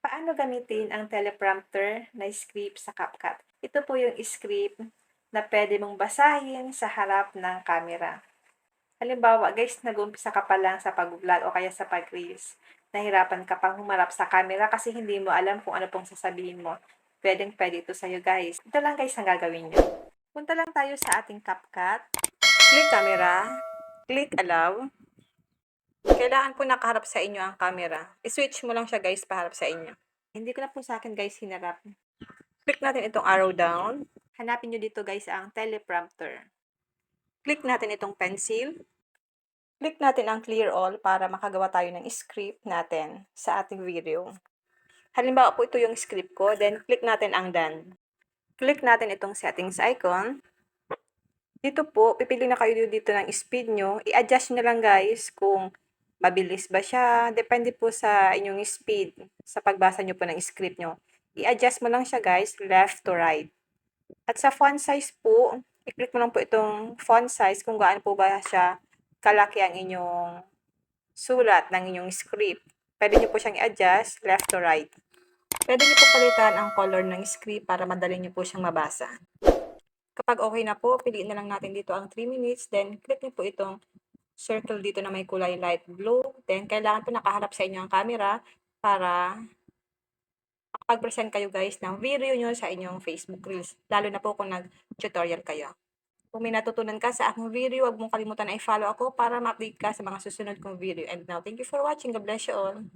Paano gamitin ang teleprompter na script sa CapCut? Ito po yung script na pwede mong basahin sa harap ng camera. Halimbawa guys, nag-uumpisa ka pa lang sa pag-vlog o kaya sa pag-reels. Nahirapan ka pang humarap sa camera kasi hindi mo alam kung ano pong sasabihin mo. Pwedeng-pwede ito sa'yo guys. Ito lang guys ang gagawin nyo. Punta lang tayo sa ating CapCut. Click camera. Click allow. Kailangan po nakaharap sa inyo ang camera. I-switch mo lang siya guys paharap sa inyo. Hindi ko na po sa akin guys hinarap. Click natin itong arrow down. Hanapin nyo dito guys ang teleprompter. Click natin itong pencil. Click natin ang clear all para makagawa tayo ng script natin sa ating video. Halimbawa po ito yung script ko, then click natin ang done. Click natin itong settings icon. Dito po, pipili na kayo dito ng speed nyo. I-adjust nyo lang guys kung mabilis ba siya. Depende po sa inyong speed sa pagbasa nyo po ng script nyo. I-adjust mo lang siya guys, left to right. At sa font size po, i-click mo lang po itong font size kung gaano po ba siya kalaki ang inyong sulat ng inyong script. Pwede nyo po siyang i-adjust left to right. Pwede nyo po palitan ang color ng script para madali nyo po siyang mabasa. Kapag okay na po, piliin na lang natin dito ang 3 minutes. Then, click nyo po itong circle dito na may kulay light blue. Then, kailangan po nakaharap sa inyo ang camera para makapag-present kayo guys ng video nyo sa inyong Facebook Reels. Lalo na po kung nag-tutorial kayo. Kung may natutunan ka sa aking video, huwag mong kalimutan na i-follow ako para ma-update ka sa mga susunod kong video. And now, thank you for watching. God bless you all.